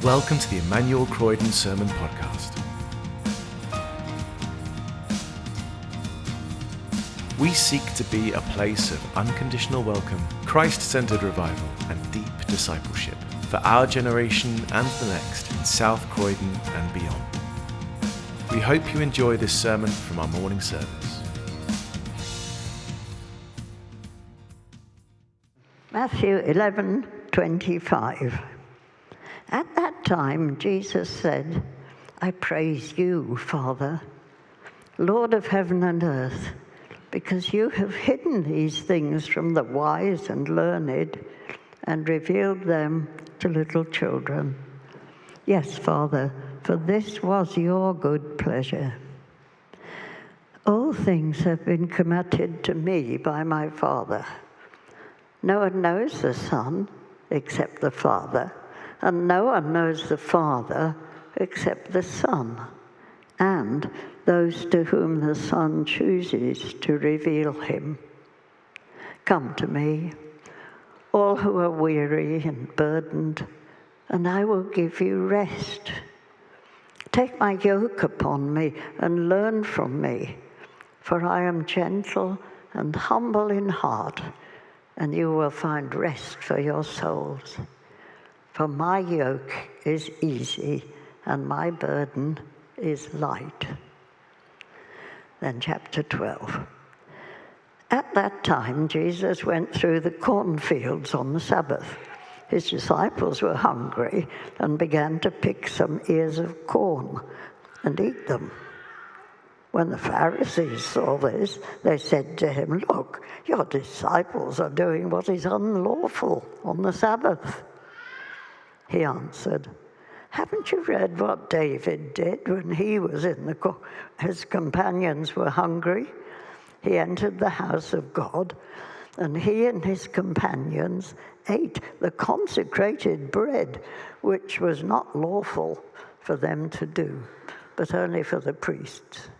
Welcome to the Emmanuel Croydon Sermon Podcast. We seek to be a place of unconditional welcome, Christ-centered revival, and deep discipleship for our generation and the next in South Croydon and beyond. We hope you enjoy this sermon from our morning service. Matthew 11:25. At that time, Jesus said, I praise you, Father, Lord of heaven and earth, because you have hidden these things from the wise and learned and revealed them to little children. Yes, Father, for this was your good pleasure. All things have been committed to me by my Father. No one knows the Son except the Father, and no one knows the Father except the Son, and those to whom the Son chooses to reveal him. Come to me, all who are weary and burdened, and I will give you rest. Take my yoke upon me and learn from me, for I am gentle and humble in heart, and you will find rest for your souls. For my yoke is easy and my burden is light. Then chapter 12. At that time, Jesus went through the cornfields on the Sabbath. His disciples were hungry and began to pick some ears of corn and eat them. When the Pharisees saw this, they said to him, Look, your disciples are doing what is unlawful on the Sabbath. He answered, Haven't you read what David did when he was his companions were hungry? He entered the house of God, and he and his companions ate the consecrated bread, which was not lawful for them to do, but only for the priests.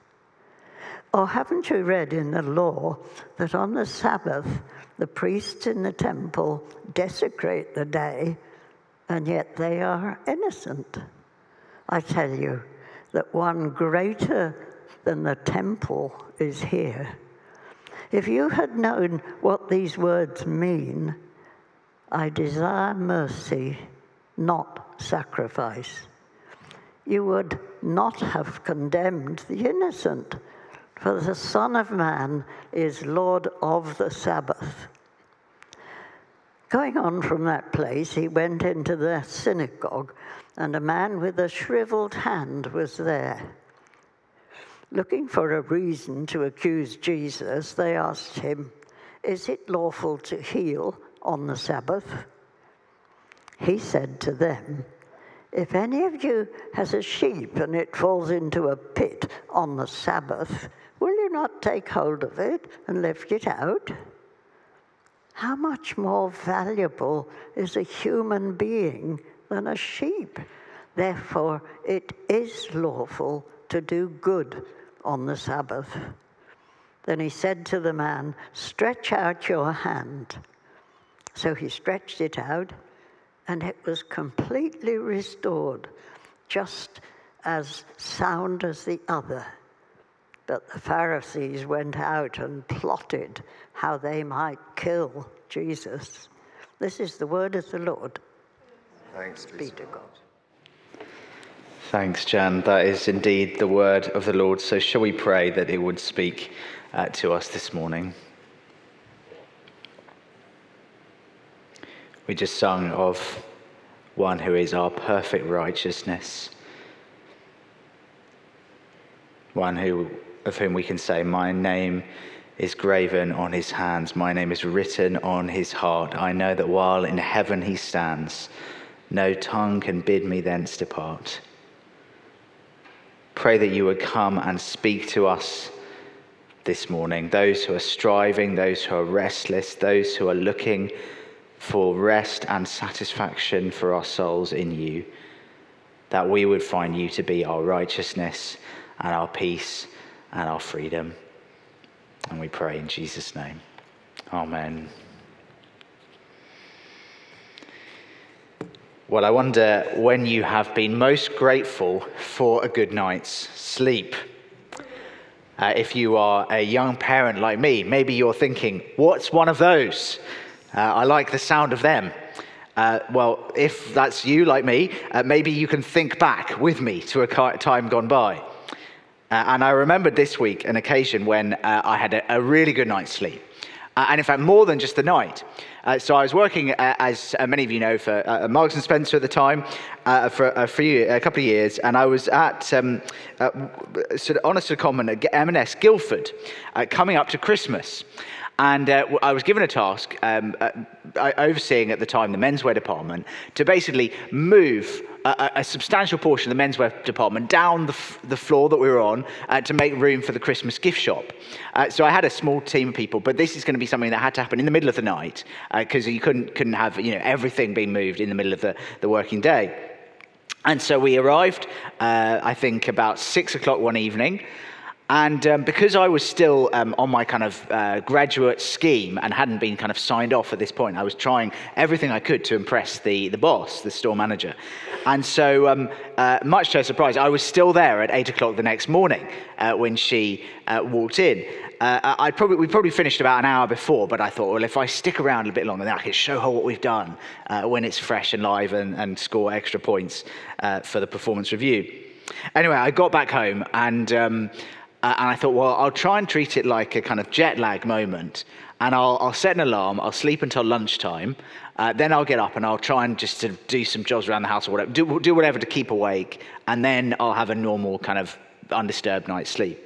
Or haven't you read in the law that on the Sabbath the priests in the temple desecrate the day, and yet they are innocent? I tell you that one greater than the temple is here. If you had known what these words mean, I desire mercy, not sacrifice, you would not have condemned the innocent, for the Son of Man is Lord of the Sabbath. Going on from that place, he went into the synagogue, and a man with a shriveled hand was there. Looking for a reason to accuse Jesus, they asked him, Is it lawful to heal on the Sabbath? He said to them, If any of you has a sheep and it falls into a pit on the Sabbath, will you not take hold of it and lift it out? How much more valuable is a human being than a sheep? Therefore, it is lawful to do good on the Sabbath. Then he said to the man, Stretch out your hand. So he stretched it out, and it was completely restored, just as sound as the other. But the Pharisees went out and plotted how they might kill Jesus. This is the word of the Lord. Thanks be to God. Thanks, Jan. That is indeed the word of the Lord. So shall we pray that it would speak to us this morning? We just sung of one who is our perfect righteousness. One of whom we can say, my name is graven on his hands, my name is written on his heart. I know that while in heaven he stands, no tongue can bid me thence depart. Pray that you would come and speak to us this morning, those who are striving, those who are restless, those who are looking for rest and satisfaction for our souls in you, that we would find you to be our righteousness and our peace and our freedom. And we pray in Jesus' name. Amen. Well, I wonder when you have been most grateful for a good night's sleep. If you are a young parent like me, maybe you're thinking, what's one of those? I like the sound of them. Well, if that's you like me, maybe you can think back with me to a time gone by. And I remembered this week an occasion when I had a really good night's sleep. And in fact, more than just the night. So I was working, as many of you know, for Marks and Spencer at the time, for a couple of years, and I was at sort of on a secondment at M&S Guildford, coming up to Christmas. And I was given a task, overseeing at the time the menswear department, to basically move a substantial portion of the menswear department down the floor that we were on to make room for the Christmas gift shop. So I had a small team of people, but this is going to be something that had to happen in the middle of the night because you couldn't have everything being moved in the middle of the working day. And so we arrived, I think, about 6 o'clock one evening. And because I was still on my kind of graduate scheme and hadn't been kind of signed off at this point, I was trying everything I could to impress the boss, the store manager. And so, much to her surprise, I was still there at 8 o'clock the next morning when she walked in. We probably finished about an hour before, but I thought, well, if I stick around a bit longer, then I can show her what we've done when it's fresh and live and score extra points for the performance review. Anyway, I got back home and I thought, well, I'll try and treat it like a kind of jet lag moment. And I'll set an alarm, I'll sleep until lunchtime, then I'll get up and I'll try and just to do some jobs around the house or whatever, do whatever to keep awake, and then I'll have a normal kind of undisturbed night's sleep.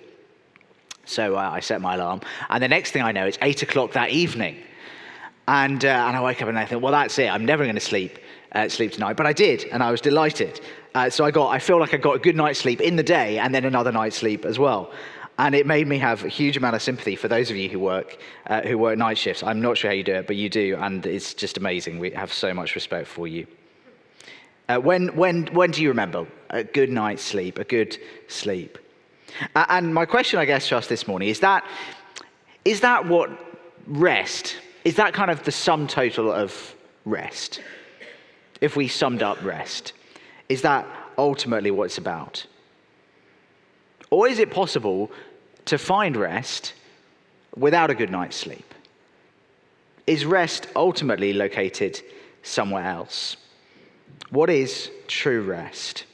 So I set my alarm, and the next thing I know, it's 8 o'clock that evening. And I wake up and I think, well, that's it, I'm never going to sleep tonight. But I did, and I was delighted. So I feel like I got a good night's sleep in the day and then another night's sleep as well. And it made me have a huge amount of sympathy for those of you who work night shifts. I'm not sure how you do it, but you do, and it's just amazing. We have so much respect for you. When do you remember a good night's sleep, a good sleep? And my question, I guess, to us this morning is that what rest, is that kind of the sum total of rest? If we summed up rest, is that ultimately what it's about? Or is it possible to find rest without a good night's sleep? Is rest ultimately located somewhere else? What is true rest?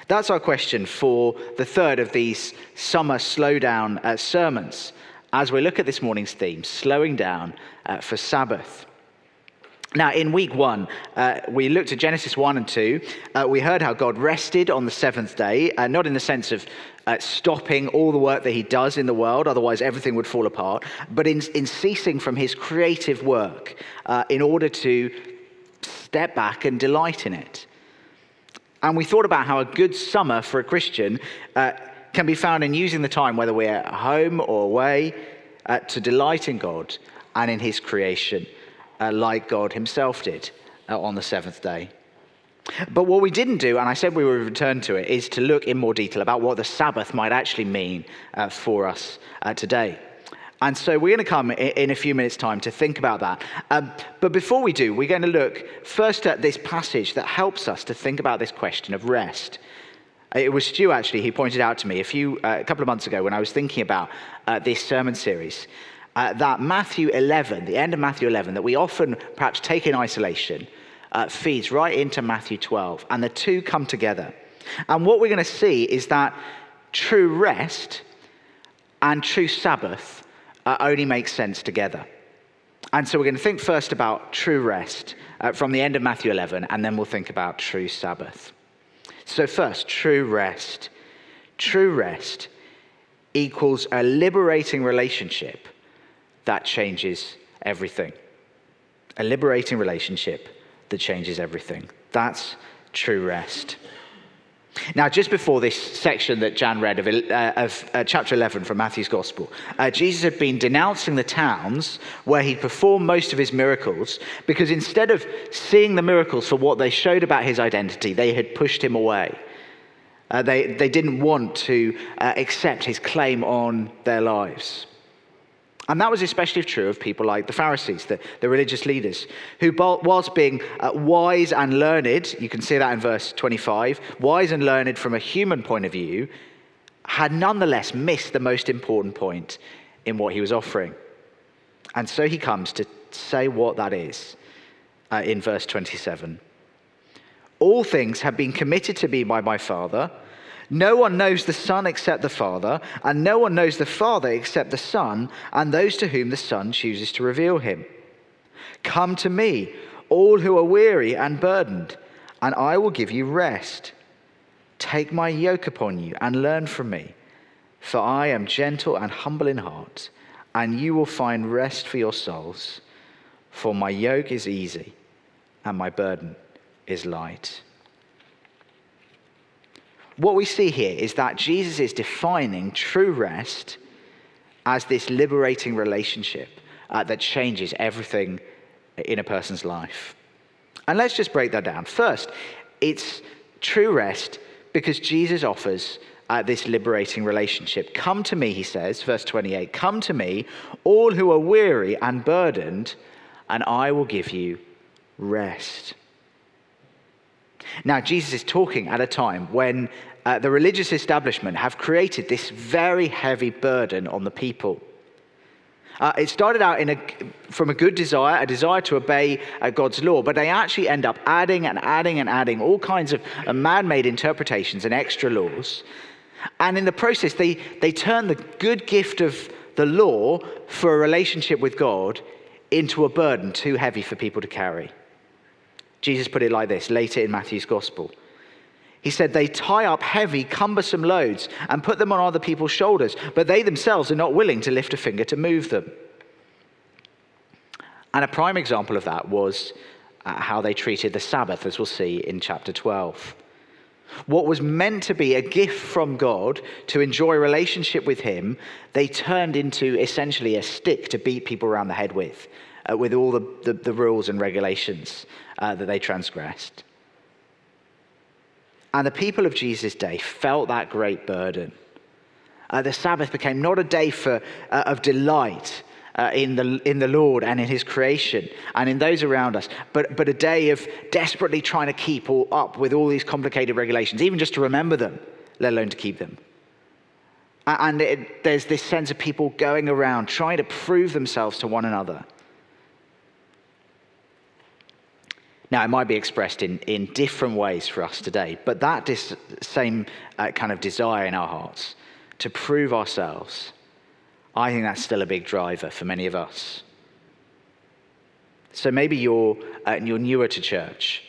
That's our question for the third of these summer slowdown sermons as we look at this morning's theme, slowing down for Sabbath. Now, in week 1, we looked at Genesis 1 and 2. We heard how God rested on the seventh day, not in the sense of stopping all the work that he does in the world, otherwise everything would fall apart, but in ceasing from his creative work in order to step back and delight in it. And we thought about how a good summer for a Christian can be found in using the time, whether we're at home or away, to delight in God and in his creation. Like God himself did on the seventh day. But what we didn't do, and I said we would return to it, is to look in more detail about what the Sabbath might actually mean for us today. And so we're going to come in a few minutes' time to think about that. But before we do, we're going to look first at this passage that helps us to think about this question of rest. It was Stu, actually, who pointed out to me a couple of months ago when I was thinking about this sermon series, that Matthew 11, the end of Matthew 11, that we often perhaps take in isolation, feeds right into Matthew 12, and the two come together. And what we're going to see is that true rest and true Sabbath only make sense together. And so we're going to think first about true rest from the end of Matthew 11, and then we'll think about true Sabbath. So first, true rest. True rest equals a liberating relationship that changes everything. A liberating relationship that changes everything. That's true rest. Now, just before this section that Jan read of chapter 11 from Matthew's Gospel, Jesus had been denouncing the towns where he performed most of his miracles because instead of seeing the miracles for what they showed about his identity, they had pushed him away. They didn't want to accept his claim on their lives. And that was especially true of people like the Pharisees, the religious leaders, who, whilst being wise and learned, you can see that in verse 25, wise and learned from a human point of view, had nonetheless missed the most important point in what he was offering. And so he comes to say what that is in verse 27. All things have been committed to me by my Father. No one knows the Son except the Father, and no one knows the Father except the Son, and those to whom the Son chooses to reveal him. Come to me, all who are weary and burdened, and I will give you rest. Take my yoke upon you and learn from me, for I am gentle and humble in heart, and you will find rest for your souls. For my yoke is easy, and my burden is light. What we see here is that Jesus is defining true rest as this liberating relationship that changes everything in a person's life. And let's just break that down. First, it's true rest because Jesus offers this liberating relationship. Come to me, he says, verse 28, come to me, all who are weary and burdened, and I will give you rest. Now, Jesus is talking at a time when the religious establishment have created this very heavy burden on the people. It started out from a good desire, a desire to obey God's law, but they actually end up adding and adding and adding all kinds of man-made interpretations and extra laws. And in the process, they turn the good gift of the law for a relationship with God into a burden too heavy for people to carry. Jesus put it like this later in Matthew's Gospel. He said, they tie up heavy, cumbersome loads and put them on other people's shoulders, but they themselves are not willing to lift a finger to move them. And a prime example of that was how they treated the Sabbath, as we'll see in chapter 12. What was meant to be a gift from God to enjoy a relationship with him, they turned into essentially a stick to beat people around the head with all the rules and regulations that they transgressed. And the people of Jesus' day felt that great burden. The Sabbath became not a day of delight in the Lord and in his creation and in those around us, but a day of desperately trying to keep up with all these complicated regulations, even just to remember them, let alone to keep them. And there's this sense of people going around trying to prove themselves to one another. Now, it might be expressed in different ways for us today, but that same kind of desire in our hearts to prove ourselves, I think that's still a big driver for many of us. So maybe you're newer to church,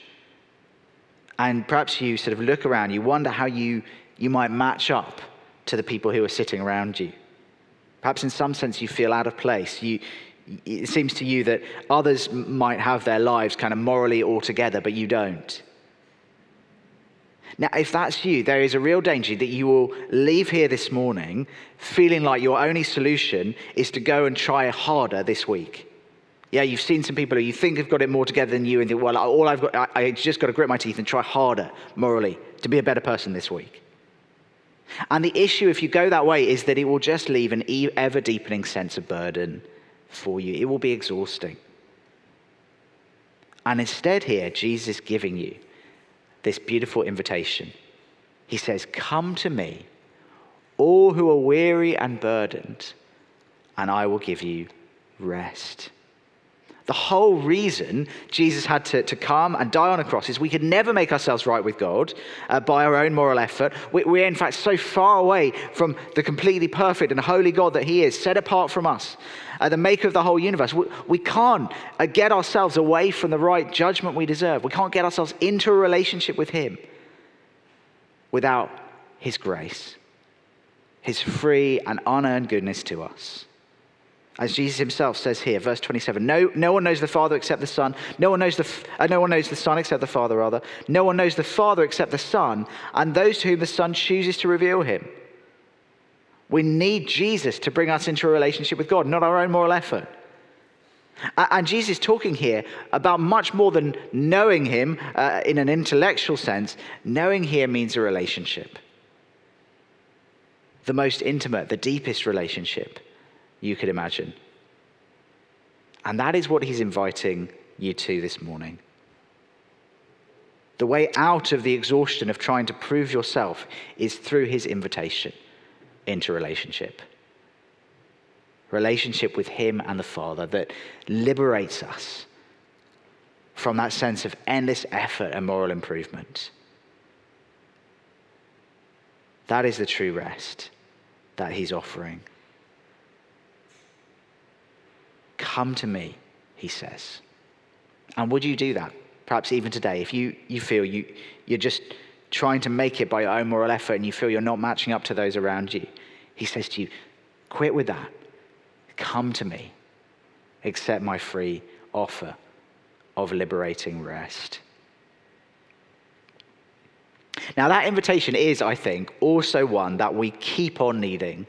and perhaps you sort of look around, you wonder how you might match up to the people who are sitting around you. Perhaps in some sense you feel out of place. It seems to you that others might have their lives kind of morally all together, but you don't. Now, if that's you, there is a real danger that you will leave here this morning feeling like your only solution is to go and try harder this week. Yeah, you've seen some people who you think have got it more together than you and think, well, all I've got, I just got to grit my teeth and try harder morally to be a better person this week. And the issue, if you go that way, is that it will just leave an ever-deepening sense of burden for you. It will be exhausting. And instead here, Jesus is giving you this beautiful invitation. He says, come to me, all who are weary and burdened, and I will give you rest. The whole reason Jesus had to come and die on a cross is we could never make ourselves right with God by our own moral effort. We're in fact so far away from the completely perfect and holy God that he is, set apart from us, the maker of the whole universe. We can't get ourselves away from the right judgment we deserve. We can't get ourselves into a relationship with him without his grace, his free and unearned goodness to us. As Jesus himself says here, verse 27, no one knows the Father except the Son. No one knows the Son except the Father, rather. No one knows the Father except the Son, and those to whom the Son chooses to reveal him. We need Jesus to bring us into a relationship with God, not our own moral effort. And Jesus is talking here about much more than knowing him in an intellectual sense. Knowing here means a relationship. The most intimate, the deepest relationship you could imagine And that is what he's inviting you to this morning. The way out of the exhaustion of trying to prove yourself is through his invitation into relationship. Relationship with him and the Father that liberates us from that sense of endless effort and moral improvement. That is the true rest that he's offering. Come to me, he says. And would you do that? Perhaps even today, if you feel you're just trying to make it by your own moral effort and you feel you're not matching up to those around you, he says to you, quit with that. Come to me. Accept my free offer of liberating rest. Now that invitation is, I think, also one that we keep on needing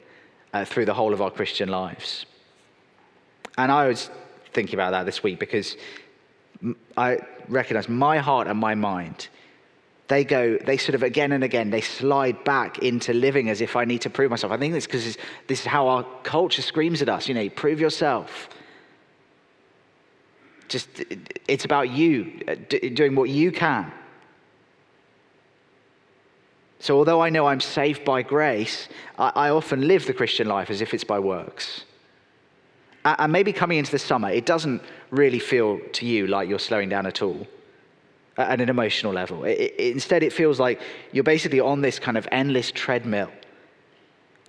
through the whole of our Christian lives. And I was thinking about that this week because I recognize my heart and my mind, they sort of again and again, they slide back into living as if I need to prove myself. I think it's because this is how our culture screams at us, prove yourself. It's about you doing what you can. So although I know I'm saved by grace, I often live the Christian life as if it's by works. And maybe coming into the summer, it doesn't really feel to you like you're slowing down at all at an emotional level. Instead, it feels like you're basically on this kind of endless treadmill.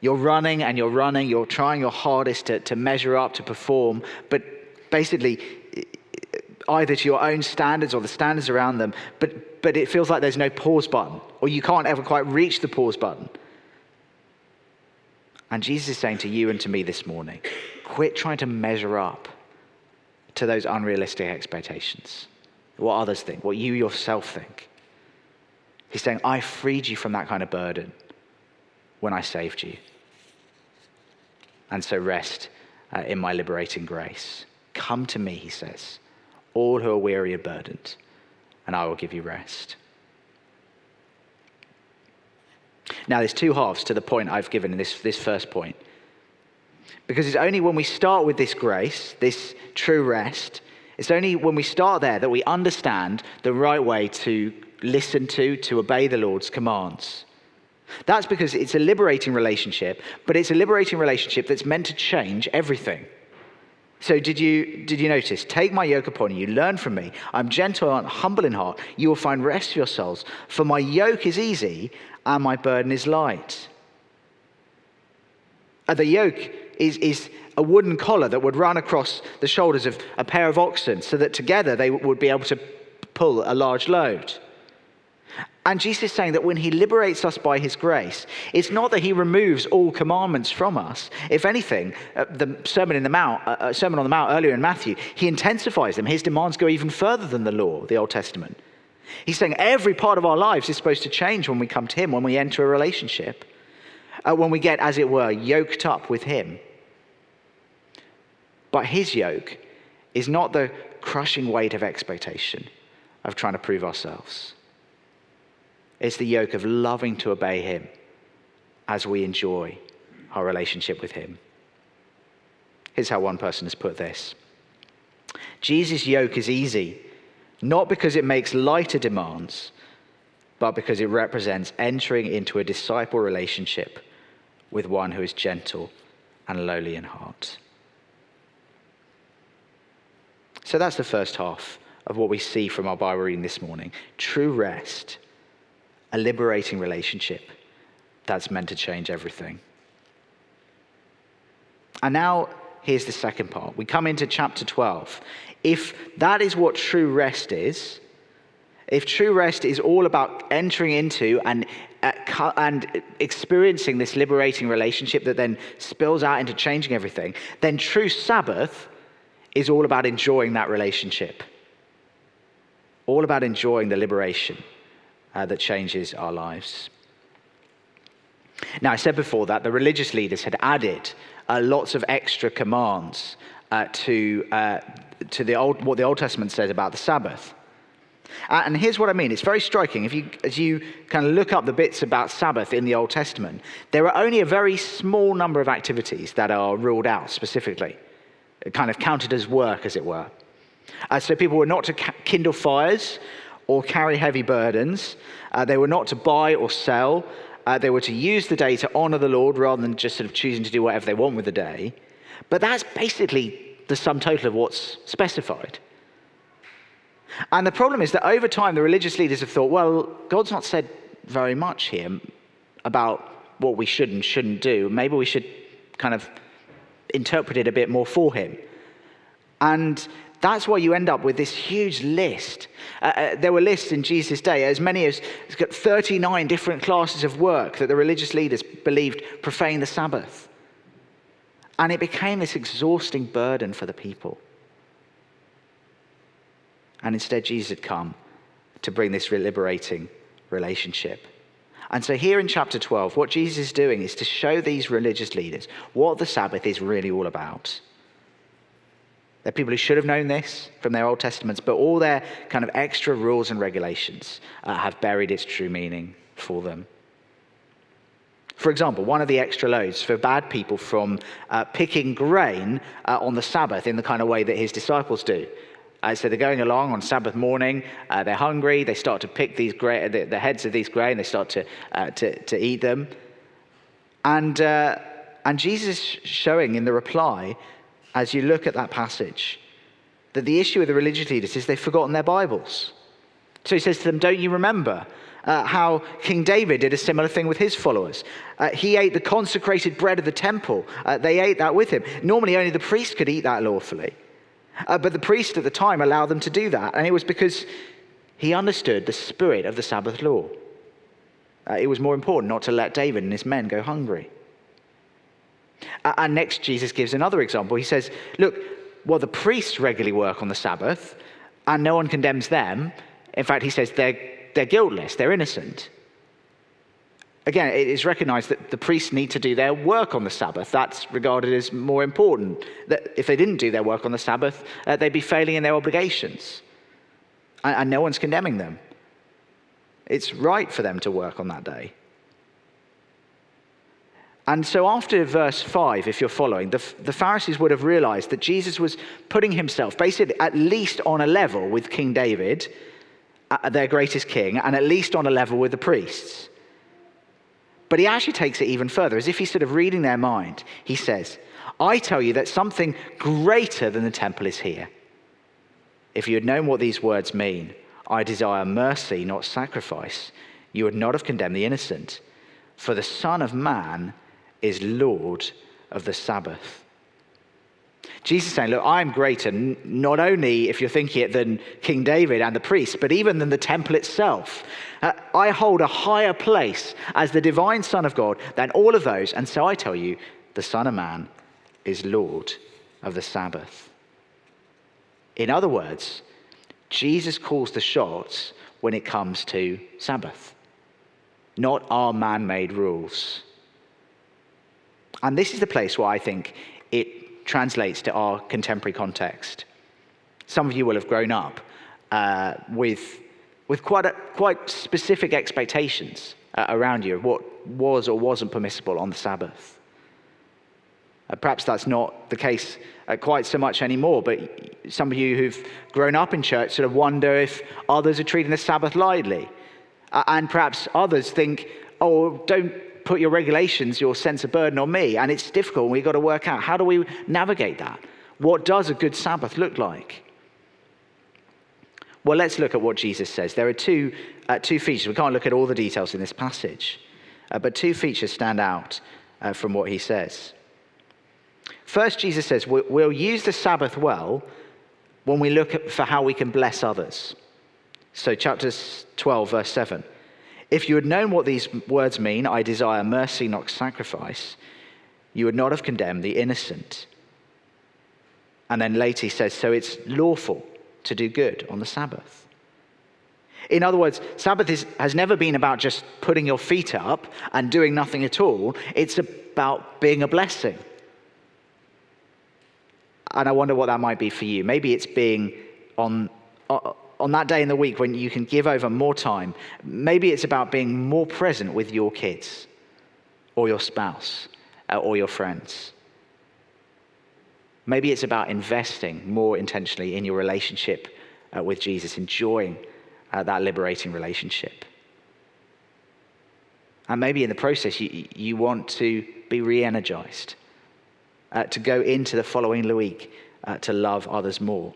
You're running and you're trying your hardest to measure up, to perform, but basically either to your own standards or the standards around them, but it feels like there's no pause button, or you can't ever quite reach the pause button. And Jesus is saying to you and to me this morning, quit trying to measure up to those unrealistic expectations. What others think, what you yourself think. He's saying, I freed you from that kind of burden when I saved you. And so rest in my liberating grace. Come to me, he says, all who are weary and burdened, and I will give you rest. Now, there's two halves to the point I've given in this first point. Because it's only when we start with this grace, this true rest, it's only when we start there that we understand the right way to listen to obey the Lord's commands. That's because it's a liberating relationship, but it's a liberating relationship that's meant to change everything. So did you notice? Take my yoke upon you, learn from me. I'm gentle and humble in heart. You will find rest for your souls. For my yoke is easy and my burden is light. The yoke is a wooden collar that would run across the shoulders of a pair of oxen so that together they would be able to pull a large load. And Jesus is saying that when he liberates us by his grace, it's not that he removes all commandments from us. If anything, the Sermon on the Mount earlier in Matthew, he intensifies them. His demands go even further than the law, the Old Testament. He's saying every part of our lives is supposed to change when we come to him, when we enter a relationship, when we get, as it were, yoked up with him. But his yoke is not the crushing weight of expectation, of trying to prove ourselves. It's the yoke of loving to obey him as we enjoy our relationship with him. Here's how one person has put this. Jesus' yoke is easy, not because it makes lighter demands, but because it represents entering into a disciple relationship with one who is gentle and lowly in heart. So that's the first half of what we see from our Bible reading this morning. True rest, a liberating relationship that's meant to change everything. And now here's the second part. We come into chapter 12. If that is what true rest is, if true rest is all about entering into and experiencing this liberating relationship that then spills out into changing everything, then true Sabbath is all about enjoying that relationship. All about enjoying the liberation that changes our lives. Now, I said before that the religious leaders had added lots of extra commands to what the Old Testament says about the Sabbath. And here's what I mean. It's very striking. As you kind of look up the bits about Sabbath in the Old Testament, there are only a very small number of activities that are ruled out specifically. kind of counted as work, as it were. So people were not to kindle fires or carry heavy burdens. They were not to buy or sell. They were to use the day to honor the Lord rather than just sort of choosing to do whatever they want with the day. But that's basically the sum total of what's specified. And the problem is that over time, the religious leaders have thought, well, God's not said very much here about what we should and shouldn't do. Maybe we should kind of interpret it a bit more for him. And that's why you end up with this huge list. There were lists in Jesus' day, as many as 39 different classes of work that the religious leaders believed profaned the Sabbath. And it became this exhausting burden for the people. And instead, Jesus had come to bring this liberating relationship. And so here in chapter 12, what Jesus is doing is to show these religious leaders what the Sabbath is really all about. They're people who should have known this from their Old Testaments, but all their kind of extra rules and regulations have buried its true meaning for them. For example, one of the extra loads forbade people from picking grain on the Sabbath in the kind of way that his disciples do. So they're going along on Sabbath morning, they're hungry, they start to pick these the heads of these grain, they start to eat them. And Jesus is showing in the reply, as you look at that passage, that the issue with the religious leaders is they've forgotten their Bibles. So he says to them, don't you remember how King David did a similar thing with his followers? He ate the consecrated bread of the temple. They ate that with him. Normally only the priest could eat that lawfully. But the priest at the time allowed them to do that. And it was because he understood the spirit of the Sabbath law. It was more important not to let David and his men go hungry. And next, Jesus gives another example. He says, look, well, the priests regularly work on the Sabbath, and no one condemns them. In fact, he says they're guiltless, they're innocent. Again, it is recognized that the priests need to do their work on the Sabbath. That's regarded as more important. That if they didn't do their work on the Sabbath, they'd be failing in their obligations. And no one's condemning them. It's right for them to work on that day. And so after verse 5, if you're following, the Pharisees would have realized that Jesus was putting himself basically at least on a level with King David, their greatest king, and at least on a level with the priests. But he actually takes it even further, as if he's sort of reading their mind. He says, I tell you that something greater than the temple is here. If you had known what these words mean, I desire mercy, not sacrifice, you would not have condemned the innocent. For the Son of Man is Lord of the Sabbath. Jesus is saying, look, I'm greater, not only, if you're thinking it, than King David and the priests, but even than the temple itself. I hold a higher place as the divine Son of God than all of those. And so I tell you, the Son of Man is Lord of the Sabbath. In other words, Jesus calls the shots when it comes to Sabbath, not our man-made rules. And this is the place where I think it translates to our contemporary context. Some of you will have grown up with quite specific expectations around you of what was or wasn't permissible on the Sabbath. Perhaps that's not the case quite so much anymore, but some of you who've grown up in church sort of wonder if others are treating the Sabbath lightly. And perhaps others think, oh, don't put your regulations, your sense of burden on me. And it's difficult. We've got to work out, how do we navigate that? What does a good Sabbath look like? Well, let's look at what Jesus says. There are two features. We can't look at all the details in this passage, but two features stand out from what he says. First, Jesus says, we'll use the Sabbath well when we look for how we can bless others. So chapter 12, verse 7. If you had known what these words mean, I desire mercy, not sacrifice, you would not have condemned the innocent. And then later he says, so it's lawful to do good on the Sabbath. In other words, Sabbath has never been about just putting your feet up and doing nothing at all. It's about being a blessing. And I wonder what that might be for you. Maybe it's being on that day in the week when you can give over more time. Maybe it's about being more present with your kids or your spouse or your friends. Maybe it's about investing more intentionally in your relationship with Jesus, enjoying that liberating relationship. And maybe in the process, you want to be re-energized, to go into the following week to love others more.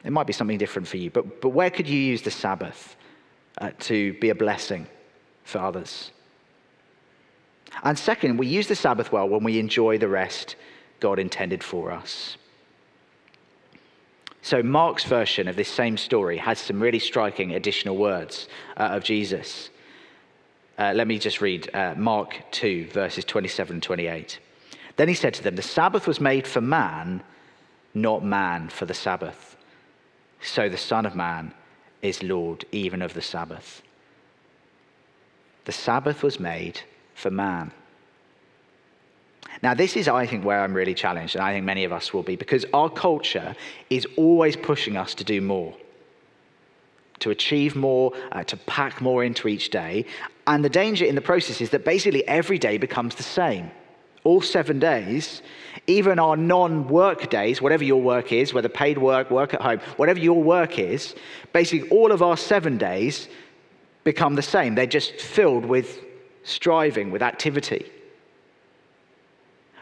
It might be something different for you, but where could you use the Sabbath to be a blessing for others? And second, we use the Sabbath well when we enjoy the rest God intended for us. So Mark's version of this same story has some really striking additional words of Jesus. Let me just read Mark 2, verses 27 and 28. Then he said to them, "The Sabbath was made for man, not man for the Sabbath. So the Son of Man is Lord even of the Sabbath." The Sabbath was made for man. Now, this is, I think, where I'm really challenged, and I think many of us will be, because our culture is always pushing us to do more, to achieve more, to pack more into each day. And the danger in the process is that basically every day becomes the same. All 7 days, even our non-work days, whatever your work is, whether paid work, work at home, whatever your work is, basically all of our 7 days become the same. They're just filled with striving, with activity.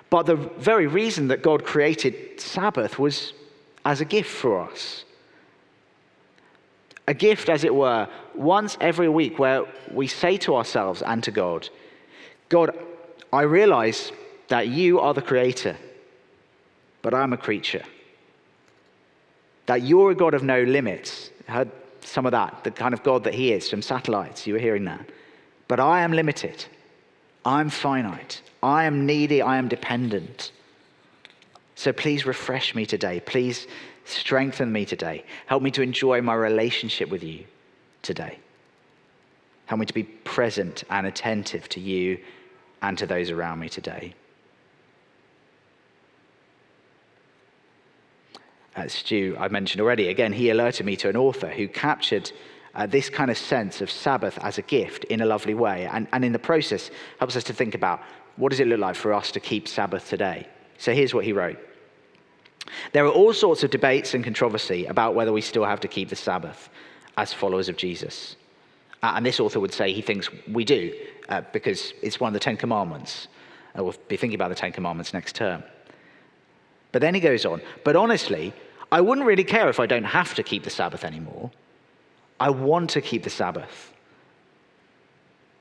But the very reason that God created Sabbath was as a gift for us. A gift, as it were, once every week where we say to ourselves and to God, "God, I realize that you are the creator, but I'm a creature. That you're a God of no limits." I heard some of that, the kind of God that he is from Satellites. You were hearing that. But I am limited. I'm finite. I am needy. I am dependent. So please refresh me today. Please strengthen me today. Help me to enjoy my relationship with you today. Help me to be present and attentive to you and to those around me today. Stu, I mentioned already, again, he alerted me to an author who captured this kind of sense of Sabbath as a gift in a lovely way. And in the process, helps us to think about, what does it look like for us to keep Sabbath today? So here's what he wrote. "There are all sorts of debates and controversy about whether we still have to keep the Sabbath as followers of Jesus. And this author would say he thinks we do, because it's one of the 10 Commandments. We'll be thinking about the 10 Commandments next term. But then he goes on, "But honestly, I wouldn't really care if I don't have to keep the Sabbath anymore. I want to keep the Sabbath.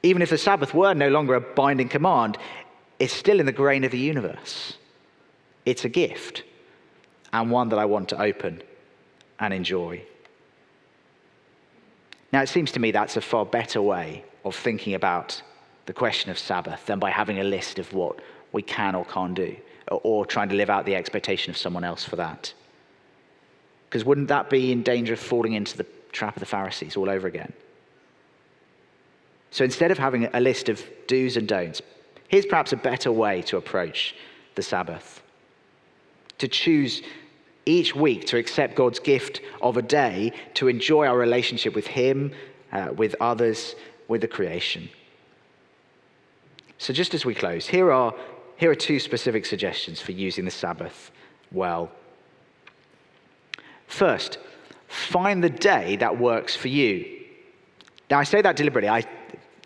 Even if the Sabbath were no longer a binding command, it's still in the grain of the universe. It's a gift, and one that I want to open and enjoy." Now, it seems to me that's a far better way of thinking about the question of Sabbath than by having a list of what we can or can't do, or trying to live out the expectation of someone else for that. Because wouldn't that be in danger of falling into the trap of the Pharisees all over again? So instead of having a list of do's and don'ts, here's perhaps a better way to approach the Sabbath. To choose each week to accept God's gift of a day, to enjoy our relationship with him, with others, with the creation. So just as we close, here are 2 specific suggestions for using the Sabbath well. First, find the day that works for you. Now, I say that deliberately.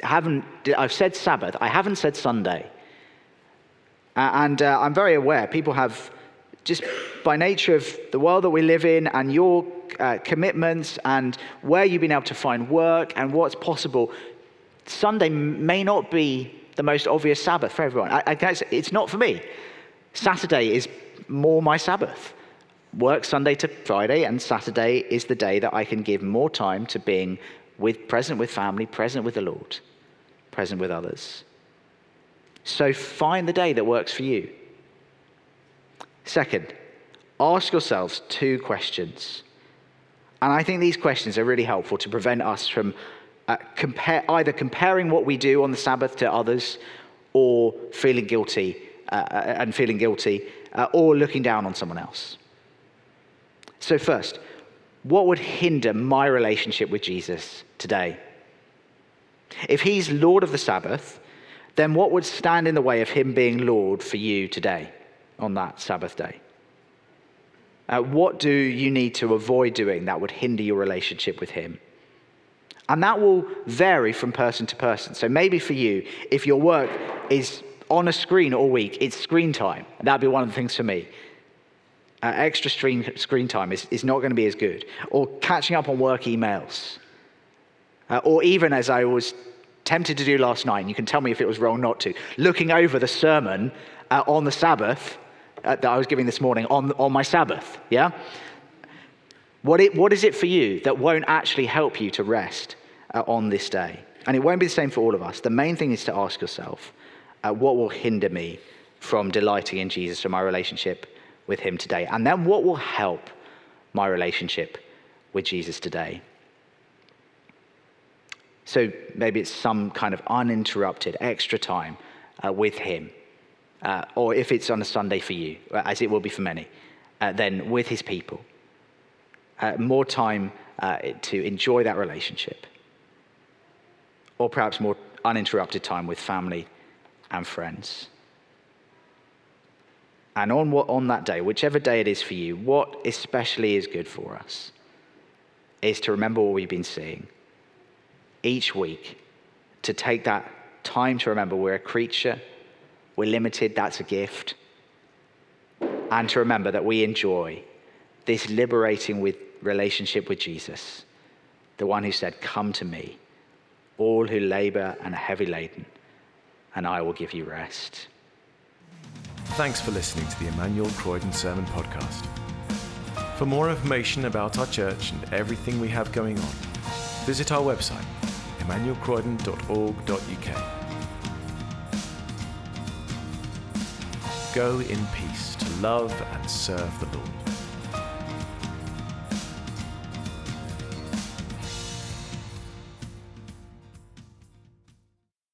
I've said Sabbath. I haven't said Sunday. And I'm very aware people have, just by nature of the world that we live in and your commitments and where you've been able to find work and what's possible, Sunday may not be the most obvious Sabbath for everyone. It's not for me. Saturday is more my Sabbath. Work Sunday to Friday, and Saturday is the day that I can give more time to being present with family, present with the Lord, present with others. So find the day that works for you. Second, ask yourselves 2 questions. And I think these questions are really helpful to prevent us from either comparing what we do on the Sabbath to others, or feeling guilty, or looking down on someone else. So first, what would hinder my relationship with Jesus today? If he's Lord of the Sabbath, then what would stand in the way of him being Lord for you today? on that Sabbath day? What do you need to avoid doing that would hinder your relationship with him? And that will vary from person to person. So maybe for you, if your work is on a screen all week, it's screen time. That'd be one of the things for me. Extra screen time is not going to be as good. Or catching up on work emails. Or even, as I was tempted to do last night, and you can tell me if it was wrong not to, looking over the sermon on the Sabbath that I was giving this morning on my Sabbath. Yeah? What is it for you that won't actually help you to rest on this day? And it won't be the same for all of us. The main thing is to ask yourself, what will hinder me from delighting in Jesus or my relationship with him today? And then what will help my relationship with Jesus today? So maybe it's some kind of uninterrupted extra time with him. Or if it's on a Sunday for you, as it will be for many, then with his people. More time to enjoy that relationship. Or perhaps more uninterrupted time with family and friends. And on that day, whichever day it is for you, what especially is good for us is to remember what we've been seeing each week, to take that time to remember we're a creature, we're limited, that's a gift, and to remember that we enjoy this liberating relationship with Jesus, the one who said, "Come to me, all who labor and are heavy laden, and I will give you rest." Thanks for listening to the Emmanuel Croydon Sermon Podcast. For more information about our church and everything we have going on, visit our website, emmanuelcroydon.org.uk. Go in peace to love and serve the Lord.